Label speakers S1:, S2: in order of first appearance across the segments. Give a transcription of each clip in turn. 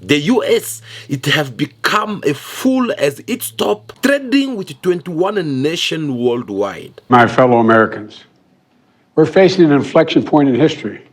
S1: The US, it have become a fool as it stopped trading with 21 nations worldwide.
S2: My fellow Americans, we're facing an inflection point in history.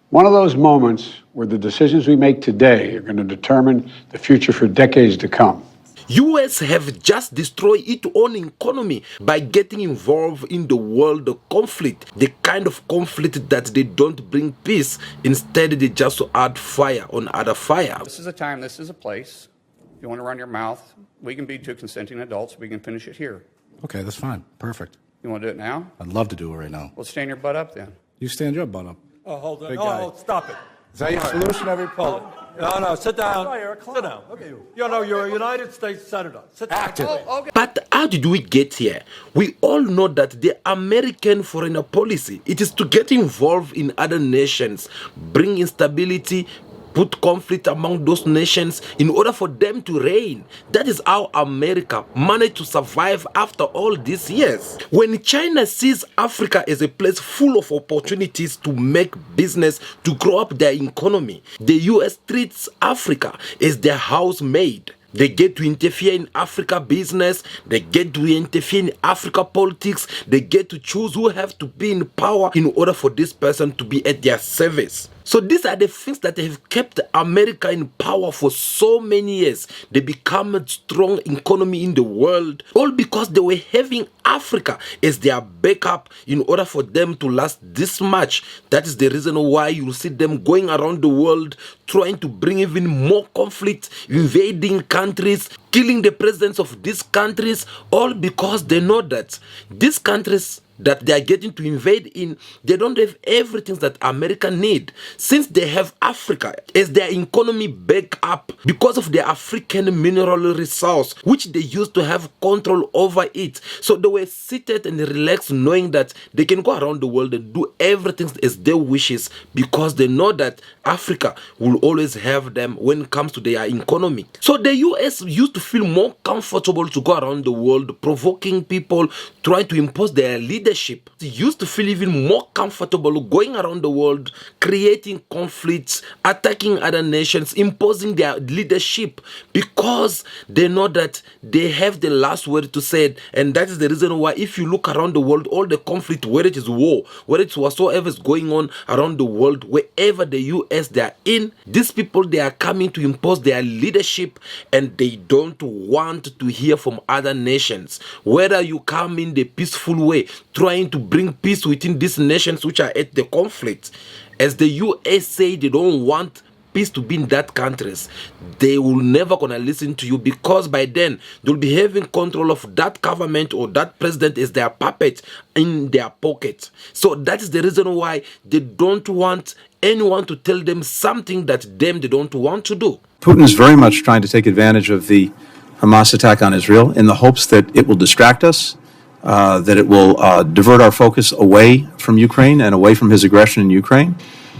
S2: One of those moments where the decisions we make today are going to determine the future for decades to come.
S1: US have just destroyed its own economy by getting involved in the world conflict, the kind of conflict that they don't bring peace, instead they just add fire on other fire.
S3: This is a time, this is a place. If you want to run your mouth, we can be two consenting adults, we can finish it here.
S4: Okay, that's fine. Perfect.
S3: You want to do it now?
S4: I'd love to do it right now.
S3: Well, stand your butt up then.
S4: You stand your butt up.
S5: Oh, hold on.
S4: Big guy.
S5: Oh, stop it.
S4: Is that your solution, every poll?
S5: No, sit down. Sit down. Okay. You know, you're a United States Senator. Sit down.
S4: Active.
S3: Okay.
S1: But how did we get here? We all know that the American foreign policy, it is to get involved in other nations, bring instability, put conflict among those nations in order for them to reign. That is how America managed to survive after all these years. When China sees Africa as a place full of opportunities to make business, to grow up their economy, the US treats Africa as their housemaid. They get to interfere in Africa business, they get to interfere in Africa politics, they get to choose who have to be in power in order for this person to be at their service. So these are the things that have kept America in power for so many years. They become a strong economy in the world, all because they were having Africa as their backup in order for them to last this much. That is the reason why you see them going around the world trying to bring even more conflict, invading countries, killing the presidents of these countries, all because they know that these countries that they are getting to invade in, they don't have everything that America need, since they have Africa as their economy back up because of the African mineral resource which they used to have control over it. So they were seated and relaxed, knowing that they can go around the world and do everything as they wishes, because they know that Africa will always have them when it comes to their economy. So the US used to feel more comfortable to go around the world, provoking people, trying to impose their leadership. They used to feel even more comfortable going around the world, creating conflicts, attacking other nations, imposing their leadership, because they know that they have the last word to say it. And that is the reason why, if you look around the world, all the conflict, whether it is war, whether it's whatsoever is going on around the world, wherever the US they are in, these people, they are coming to impose their leadership, and they don't want to hear from other nations. Whether you come in the peaceful way, trying to bring peace within these nations which are at the conflict, as the US say they don't want peace to be in that countries, they will never gonna listen to you, because by then they'll be having control of that government or that president as their puppet in their pocket. So that is the reason why they don't want anyone to tell them something that they don't want to do.
S6: Putin is very much trying to take advantage of the Hamas attack on Israel in the hopes that it will distract us, that it will divert our focus away from Ukraine and away from his aggression in Ukraine,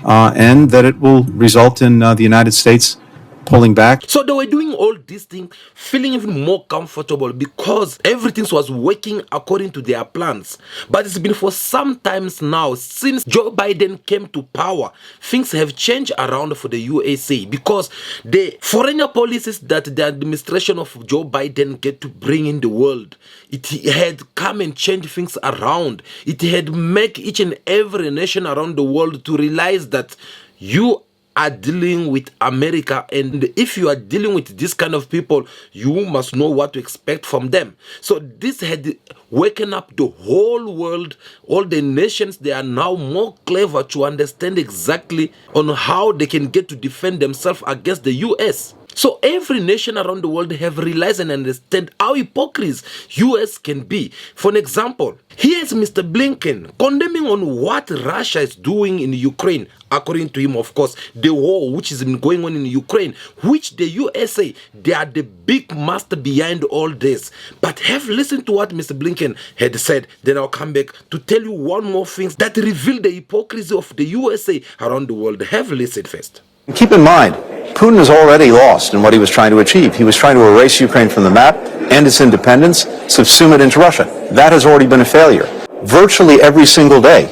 S6: and that it will result in the United States pulling back.
S1: So they were doing all these things, feeling even more comfortable because everything was working according to their plans. But it's been for some times now, since Joe Biden came to power, things have changed around for the USA, because the foreign policies that the administration of Joe Biden get to bring in the world, it had come and changed things around. It had make each and every nation around the world to realize that you are dealing with America, and if you are dealing with this kind of people, you must know what to expect from them. So this had waken up the whole world. All the nations, they are now more clever to understand exactly on how they can get to defend themselves against the US. So every nation around the world have realized and understand how hypocrites US can be. For an example, here's Mr. Blinken condemning on what Russia is doing in Ukraine. According to him, of course, the war which is going on in Ukraine, which the USA, they are the big master behind all this. But have listened to what Mr. Blinken had said. Then I'll come back to tell you one more thing that reveal the hypocrisy of the USA around the world. Have listened first.
S7: Keep in mind, Putin has already lost in what he was trying to achieve. He was trying to erase Ukraine from the map and its independence, subsume it into Russia. That has already been a failure. Virtually every single day,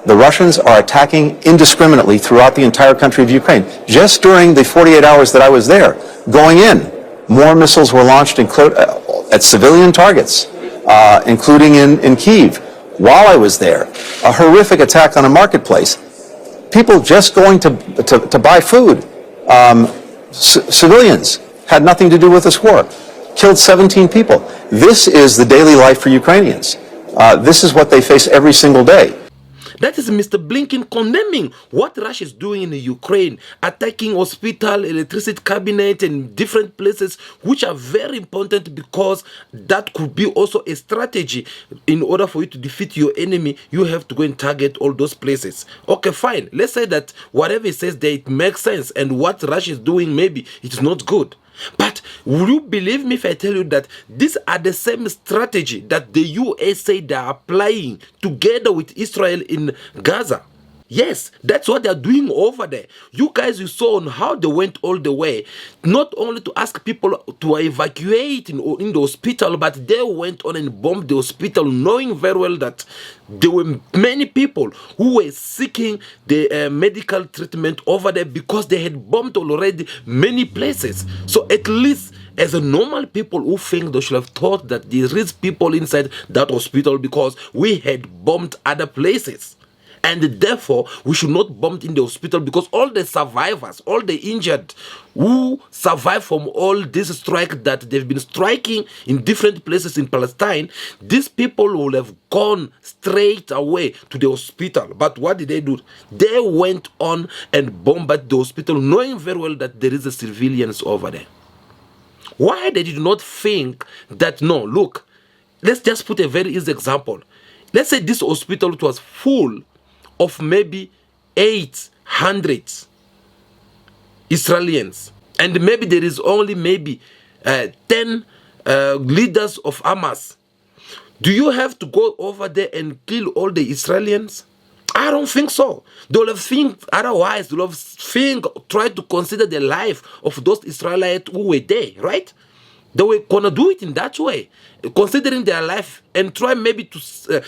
S7: The Russians are attacking indiscriminately throughout the entire country of Ukraine. Just during the 48 hours that I was there, going in, more missiles were launched at civilian targets, including in Kyiv. While I was there, a horrific attack on a marketplace. People just going to buy food. Civilians had nothing to do with this war. Killed 17 people. This is the daily life for Ukrainians. This is what they face every single day.
S1: That is Mr. Blinken condemning what Russia is doing in the Ukraine, attacking hospital, electricity cabinet, and different places, which are very important because that could be also a strategy. In order for you to defeat your enemy, you have to go and target all those places. Okay, fine. Let's say that whatever it says there, it makes sense, and what Russia is doing, maybe it's not good. But will you believe me if I tell you that these are the same strategy that the USA they are applying together with Israel in Gaza? Yes, that's what they're doing over there. You guys, you saw on how they went all the way, not only to ask people to evacuate in the hospital, but they went on and bombed the hospital, knowing very well that there were many people who were seeking the medical treatment over there because they had bombed already many places. So at least as a normal people who think, they should have thought that there is people inside that hospital because we had bombed other places. And therefore, we should not bomb in the hospital because all the survivors, all the injured who survived from all this strike that they've been striking in different places in Palestine, these people will have gone straight away to the hospital. But what did they do? They went on and bombarded the hospital, knowing very well that there is a civilians over there. Why they did not think that, no, look, let's just put a very easy example. Let's say this hospital was full of maybe 800 Israelis, and maybe there is only maybe 10 leaders of Hamas. Do you have to go over there and kill all the Israelis? I don't think so. They will have think otherwise. They will have try to consider the life of those Israelites who were there, right? They were gonna do it in that way, considering their life, and try maybe to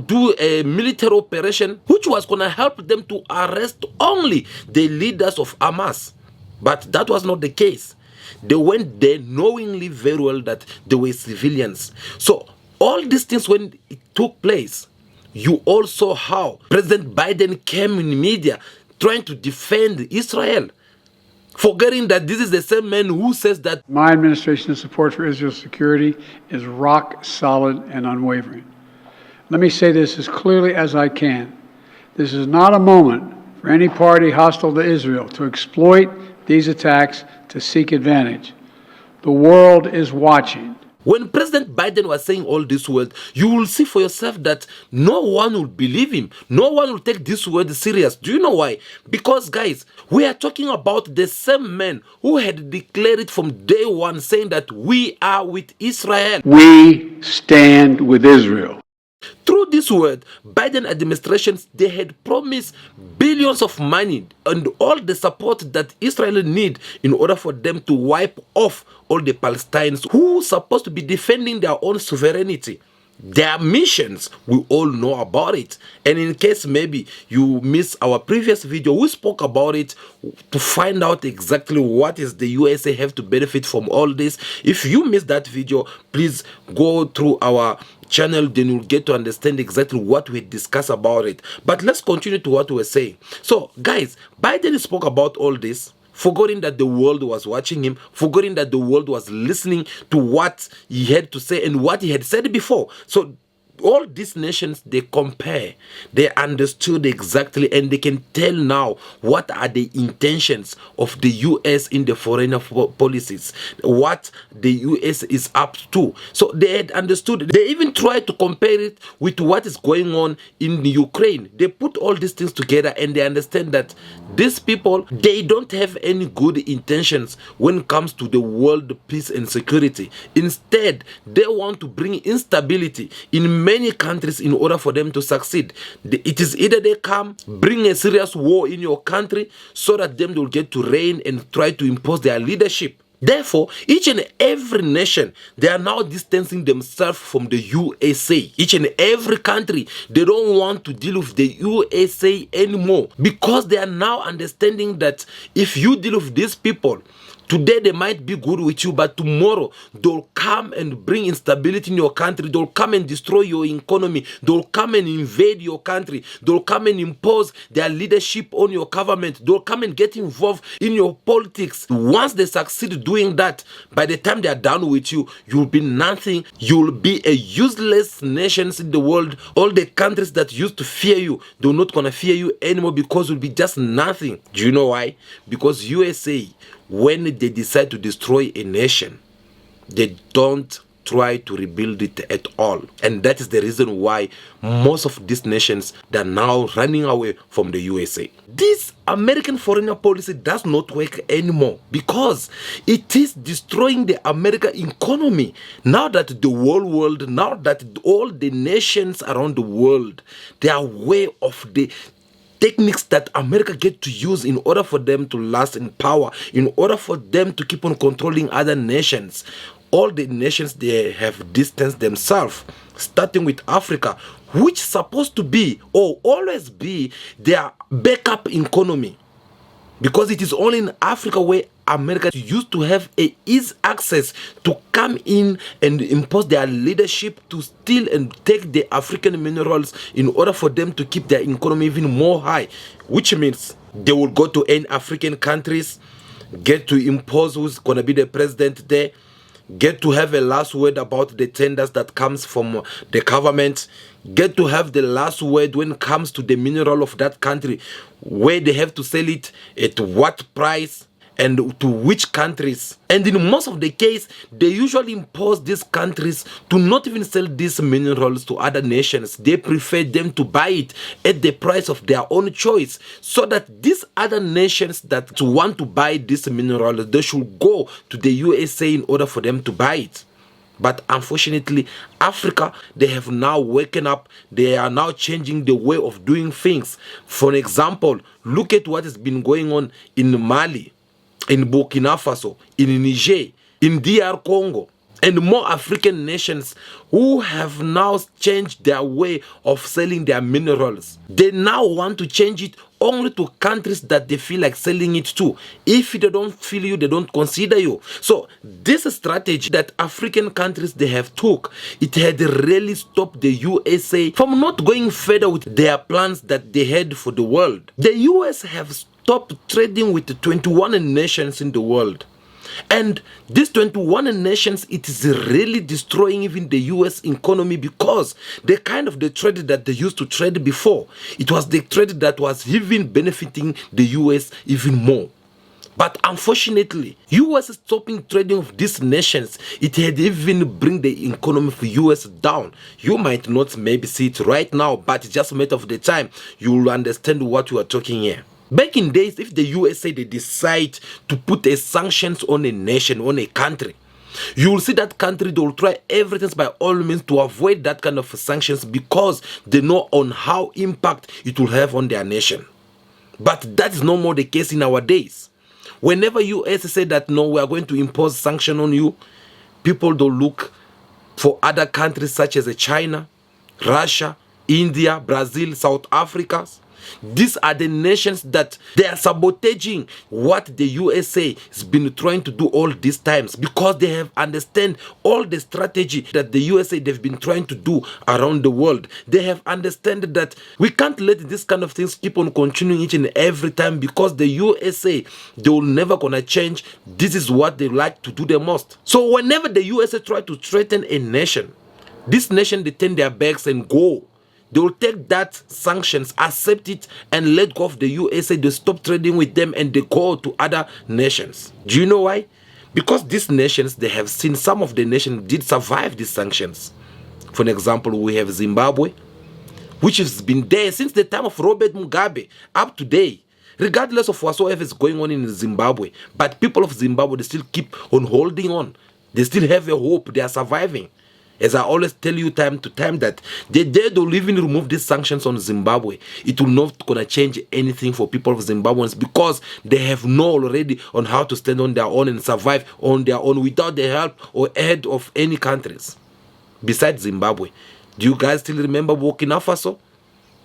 S1: do a military operation which was gonna help them to arrest only the leaders of Hamas. But that was not the case. They went there knowingly very well that they were civilians. So all these things, when it took place, you all saw how President Biden came in media trying to defend Israel, forgetting that this is the same man who says that
S2: My administration's support for Israel's security is rock solid and unwavering. Let me say this as clearly as I can. This is not a moment for any party hostile to Israel to exploit these attacks to seek advantage. The world is watching.
S1: when President Biden was saying all this word, you will see for yourself that no one will believe him. No one will take this word serious. Do you know why? Because, guys, we are talking about the same man who had declared it from day one, saying that we are with Israel.
S2: We stand with Israel.
S1: Through this word, Biden administrations, they had promised billions of money and all the support that Israel need in order for them to wipe off all the Palestinians who are supposed to be defending their own sovereignty. Their missions, we all know about it. And in case maybe you missed our previous video, we spoke about it to find out exactly what is the USA have to benefit from all this. If you missed that video, please go through our channel, then you'll get to understand exactly what we discuss about it. But let's continue to what we were saying. So, guys, Biden spoke about all this, forgetting that the world was watching him, forgetting that the world was listening to what he had to say and what he had said before. So all these nations, they compare, they understood exactly, and they can tell now what are the intentions of the US in the foreign policies, what the US is up to. So they had understood. They even tried to compare it with what is going on in Ukraine. They put all these things together and they understand that these people, they don't have any good intentions when it comes to the world peace and security. Instead, they want to bring instability in many countries in order for them to succeed. It is either they come, bring a serious war in your country so that them will get to reign and try to impose their leadership. Therefore, each and every nation, they are now distancing themselves from the USA. Each and every country, they don't want to deal with the USA anymore because they are now understanding that if you deal with these people, today they might be good with you, but tomorrow they'll come and bring instability in your country. They'll come and destroy your economy. They'll come and invade your country. They'll come and impose their leadership on your government. They'll come and get involved in your politics. Once they succeed doing that, by the time they are done with you, you'll be nothing. You'll be a useless nation in the world. All the countries that used to fear you, they're not gonna fear you anymore because you'll be just nothing. Do you know why? Because USA, when they decide to destroy a nation, they don't try to rebuild it at all. And that is the reason why most of these nations, they're now running away from the USA. This American foreign policy does not work anymore because it is destroying the American economy. Now that the whole world, now that all the nations around the world, they are aware of the techniques that America get to use in order for them to last in power, in order for them to keep on controlling other nations. All the nations, they have distanced themselves, starting with Africa, which is supposed to be or always be their backup economy. Because it is only in Africa where America used to have a easy access to come in and impose their leadership to steal and take the African minerals in order for them to keep their economy even more high, which means they will go to any African countries, get to impose who's going to be the president there, get to have a last word about the tenders that comes from the government, get to have the last word when it comes to the mineral of that country, where they have to sell it, at what price, and to which countries. And in most of the case, they usually impose these countries to not even sell these minerals to other nations. They prefer them to buy it at the price of their own choice, so that these other nations that want to buy these minerals, they should go to the USA in order for them to buy it. But unfortunately, Africa, they have now woken up. They are now changing the way of doing things. For example, look at what has been going on in Mali, in Burkina Faso, in Niger, in DR Congo, and more African nations who have now changed their way of selling their minerals. They now want to change it only to countries that they feel like selling it to. If they don't feel you, they don't consider you. So this strategy that African countries they have took, it had really stopped the USA from not going further with their plans that they had for the world. The US have stopped trading with the 21 nations in the world. And these 21 nations, it is really destroying even the US economy, because the kind of the trade that they used to trade before, it was the trade that was even benefiting the US even more. But unfortunately, US stopping trading with these nations, it had even bring the economy for US down. You might not maybe see it right now, but it's just a matter of the time you will understand what we are talking here. Back in days, if the USA they decide to put a sanctions on a nation, on a country, you will see that country, they will try everything by all means to avoid that kind of sanctions, because they know on how impact it will have on their nation. But that is no more the case in our days. Whenever US say that no, we are going to impose sanction on you, people don't look for other countries such as China, Russia, India, Brazil, South Africa. These are the nations that they are sabotaging what the USA has been trying to do all these times, because they have understand all the strategy that the USA they've been trying to do around the world. They have understand that we can't let this kind of things keep on continuing each and every time, because the USA, they will never gonna change. This is what they like to do the most. So whenever the USA try to threaten a nation, this nation they turn their backs and go. They will take that sanctions, accept it, and let go of the USA. They stop trading with them and they go to other nations. Do you know why? Because these nations, they have seen some of the nations did survive these sanctions. For example, we have Zimbabwe, which has been there since the time of Robert Mugabe up to today, regardless of whatsoever is going on in Zimbabwe. But people of Zimbabwe, they still keep on holding on. They still have a hope. They are surviving. As I always tell you time to time that the day they'll even remove these sanctions on Zimbabwe, it will not gonna change anything for people of Zimbabweans, because they have known already on how to stand on their own and survive on their own without the help or aid of any countries besides Zimbabwe. Do you guys still remember Burkina Faso?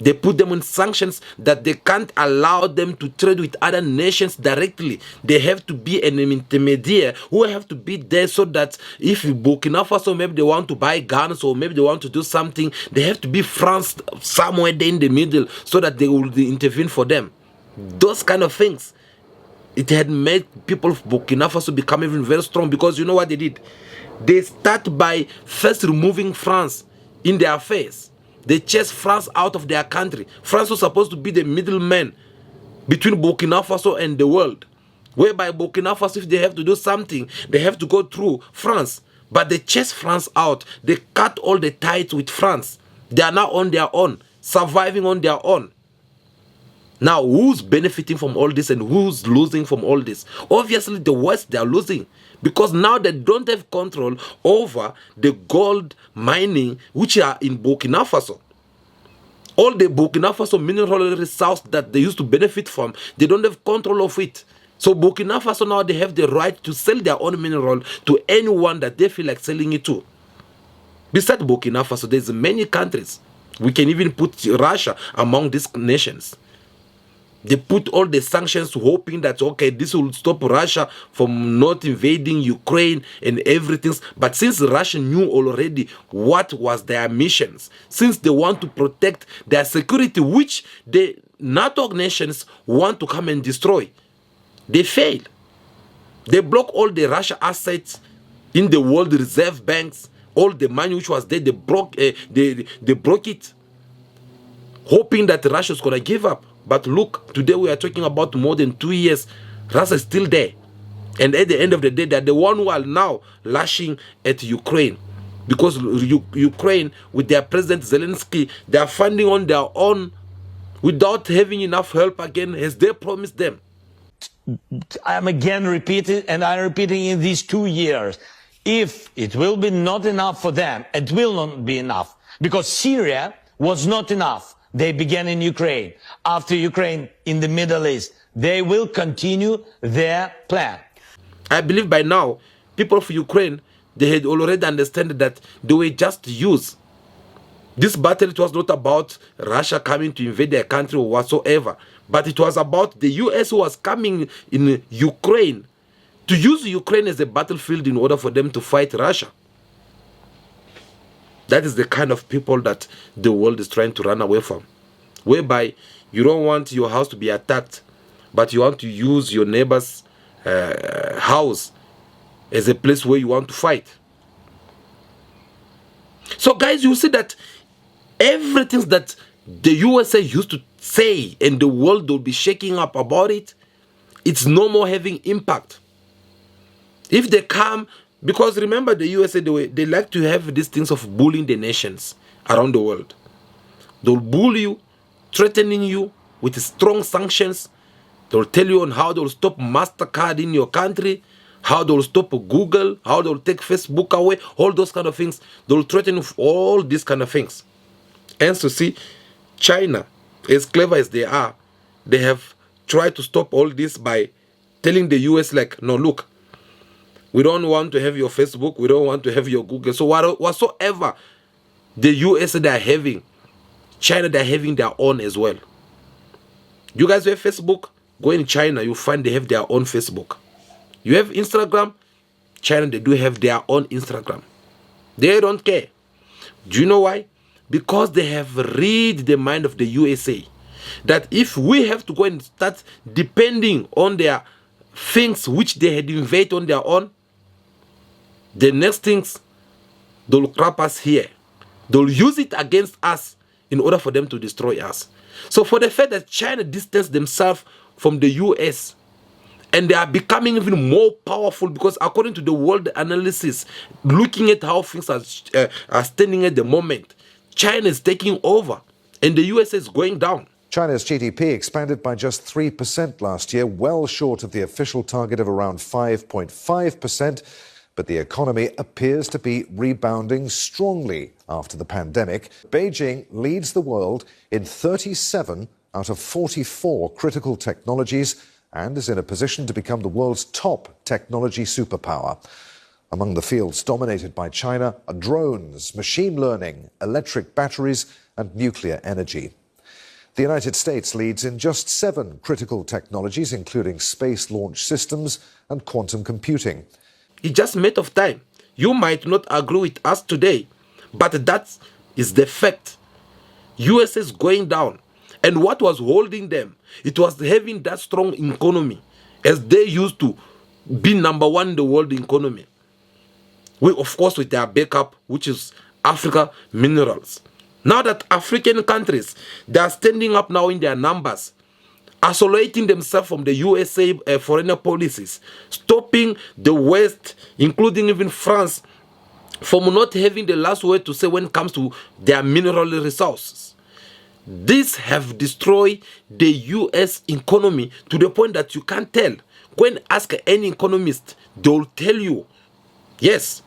S1: They put them on sanctions that they can't allow them to trade with other nations directly. They have to be an intermediary who have to be there, so that if Burkina Faso maybe they want to buy guns or maybe they want to do something, they have to be France somewhere there in the middle so that they will intervene for them. Those kind of things. It had made people of Burkina Faso become even very strong, because you know what they did? They start by first removing France in their face. They chased France out of their country. France was supposed to be the middleman between Burkina Faso and the world, whereby Burkina Faso, if they have to do something, they have to go through France. But they chased France out. They cut all the ties with France. They are now on their own, surviving on their own. Now, who's benefiting from all this and who's losing from all this? Obviously, the West, they are losing, because now they don't have control over the gold mining which are in Burkina Faso. All the Burkina Faso mineral resources that they used to benefit from, they don't have control of it. So Burkina Faso now, they have the right to sell their own mineral to anyone that they feel like selling it to. Besides Burkina Faso, there's many countries. We can even put Russia among these nations. They put all the sanctions hoping that, okay, this will stop Russia from not invading Ukraine and everything. But since Russia knew already what was their missions, since they want to protect their security, which the NATO nations want to come and destroy, they fail. They block all the Russia assets in the world reserve banks, all the money which was there, they broke it, hoping that Russia is going to give up. But look, today we are talking about more than 2 years. Russia is still there. And at the end of the day, they're the one who are now lashing at Ukraine. Because Ukraine, with their President Zelensky, they are funding on their own without having enough help again, as they promised them.
S8: I'm again repeating, and I'm repeating in these 2 years. If it will be not enough for them, it will not be enough. Because Syria was not enough. They began in Ukraine. After Ukraine, in the Middle East, they will continue their plan.
S1: I believe by now, people of Ukraine, they had already understood that they were just used. This battle, it was not about Russia coming to invade their country or whatsoever, but it was about the US who was coming in Ukraine to use Ukraine as a battlefield in order for them to fight Russia. That is the kind of people that the world is trying to run away from. Whereby you don't want your house to be attacked, but you want to use your neighbor's house as a place where you want to fight. So guys, you see that everything that the USA used to say and the world will be shaking up about it, it's no more having impact. If they come, because remember the USA, they like to have these things of bullying the nations around the world. They'll bully you, threatening you with strong sanctions. They'll tell you on how they'll stop MasterCard in your country, how they'll stop Google, how they'll take Facebook away, all those kind of things. They'll threaten you with all these kind of things. And so see, China, as clever as they are, they have tried to stop all this by telling the US like, no, look, we don't want to have your Facebook. We don't want to have your Google. So whatsoever the US they are having, China they are having their own as well. You guys have Facebook? Go in China, you find they have their own Facebook. You have Instagram? China, they do have their own Instagram. They don't care. Do you know why? Because they have read the mind of the USA. That if we have to go and start depending on their things which they had invaded on their own, the next things, they'll crap us here. They'll use it against us in order for them to destroy us. So for the fact that China distanced themselves from the US, and they are becoming even more powerful, because according to the world analysis, looking at how things are standing at the moment, China is taking over and the US is going down.
S9: China's GDP expanded by just 3% last year, well short of the official target of around 5.5%. but the economy appears to be rebounding strongly after the pandemic. Beijing leads the world in 37 out of 44 critical technologies and is in a position to become the world's top technology superpower. Among the fields dominated by China are drones, machine learning, electric batteries, and nuclear energy. The United States leads in just 7 critical technologies, including space launch systems and quantum computing.
S1: It's just a matter of time. You might not agree with us today, but that is the fact. US is going down. And what was holding them? It was having that strong economy, as they used to be number one in the world economy. We, of course, with their backup, which is Africa minerals. Now that African countries, they are standing up now in their numbers, isolating themselves from the USA foreign policies, stopping the West, including even France, from not having the last word to say when it comes to their mineral resources. These have destroyed the US economy to the point that you can't tell. Go and ask any economist, they'll tell you, yes.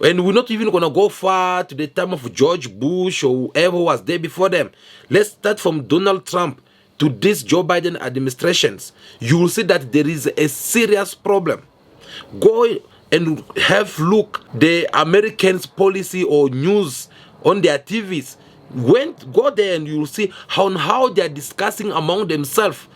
S1: And we're not even going to go far to the time of George Bush or whoever was there before them. Let's start from Donald Trump to this Joe Biden administrations. You will see that there is a serious problem. Go and have look the Americans' policy or news on their TVs. Go there and you will see how they are discussing among themselves.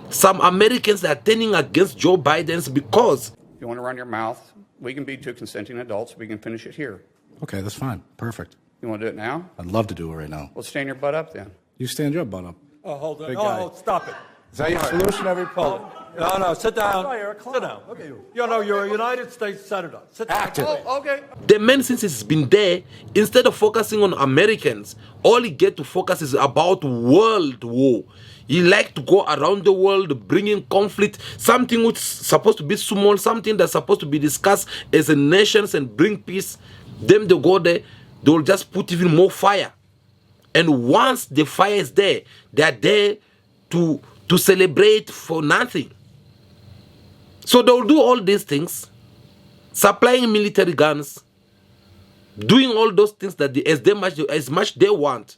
S1: Some Americans are turning against Joe Biden's because
S3: If you want to run your mouth, we can be 2 consenting adults. We can finish it here.
S4: Okay, that's fine. Perfect.
S3: You want to do it now?
S4: I'd love to do it right now.
S3: Well, stand your butt up then.
S4: You stand your butt up.
S5: Oh, hold on.
S4: Big guy.
S5: Oh, stop it.
S4: Is that your solution, every Poland?
S5: No, sit down. Sit down. You know, you're a United States Senator. Sit down.
S3: Oh, okay.
S1: the man, since he's been there, instead of focusing on Americans, all he get to focus is about world war. He like to go around the world bringing conflict, something which is supposed to be small, something that's supposed to be discussed as a nations and bring peace. Them they go there, they'll just put even more fire. And once the fire is there, they are there to celebrate for nothing. So they'll do all these things, supplying military guns, doing all those things that as much they want.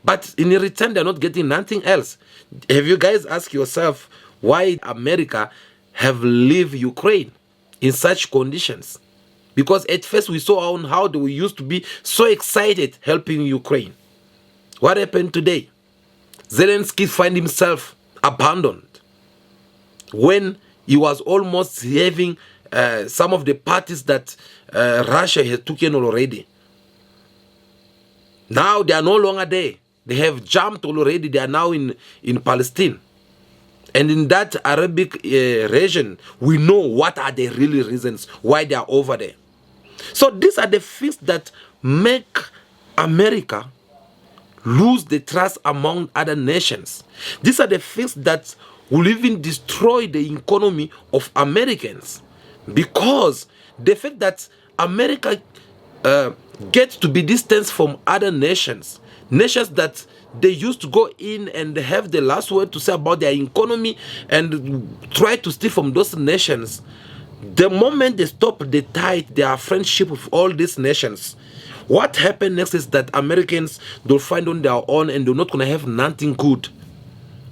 S1: But in return, they're not getting nothing else. Have you guys asked yourself why America have leave Ukraine in such conditions? Because at first we saw on how they used to be so excited helping Ukraine. What happened today? Zelensky find himself abandoned when he was almost having some of the parties that Russia has taken already. Now they are no longer there. They have jumped already. They are now in Palestine. And in that Arabic region, we know what are the real reasons why they are over there. So these are the things that make America lose the trust among other nations. These are the things that will even destroy the economy of Americans, because the fact that America gets to be distanced from other nations that they used to go in and have the last word to say about their economy and try to steal from those nations. The moment they stop the tide, their friendship with all these nations, what happened next is that Americans, they'll find on their own and they're not going to have nothing good.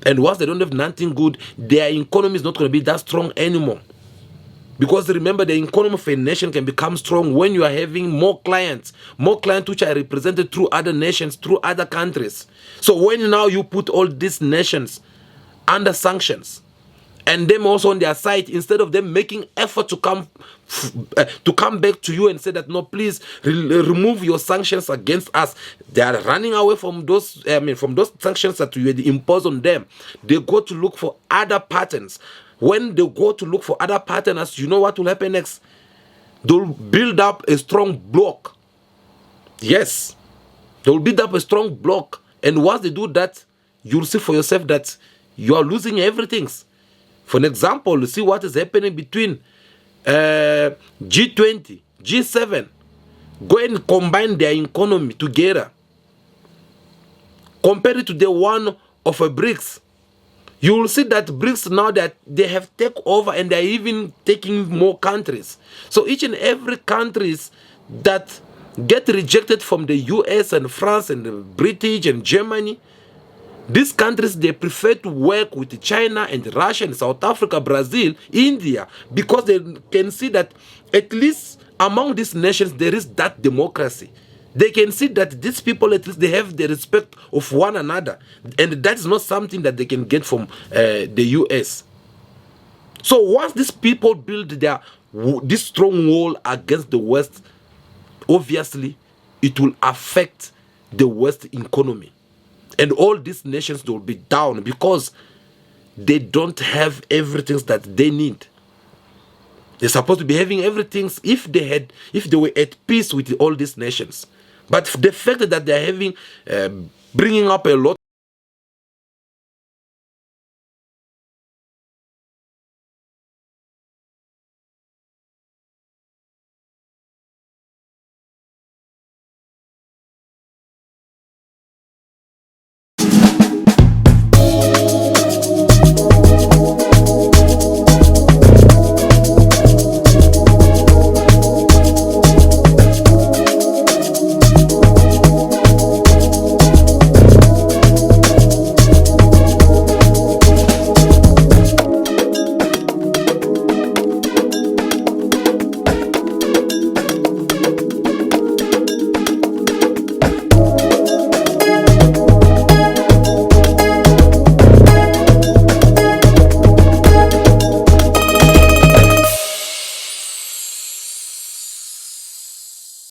S1: And once they don't have nothing good, their economy is not going to be that strong anymore. Because remember, the economy of a nation can become strong when you are having more clients which are represented through other nations, through other countries. So when now you put all these nations under sanctions, and them also on their side, instead of them making effort to come back to you and say that no, please remove your sanctions against us, they are running away from those sanctions that you had imposed on them. They go to look for other patterns. When they go to look for other partners, you know what will happen next? They'll build up a strong block. Yes, they'll build up a strong block, and once they do that, you'll see for yourself that you are losing everything. For an example, see what is happening between G20, G7. Go and combine their economy together. Compare it to the one of a BRICS. You will see that BRICS now that they have taken over and they're even taking more countries. So each and every countries that get rejected from the US and France and the British and Germany, these countries, they prefer to work with China and Russia and South Africa, Brazil, India, because they can see that at least among these nations there is that democracy. They can see that these people, at least they have the respect of one another. And that is not something that they can get from the US. So once these people build this strong wall against the West, obviously it will affect the West economy. And all these nations will be down because they don't have everything that they need. They're supposed to be having everything if they were at peace with all these nations. But the fact that they're bringing up a lot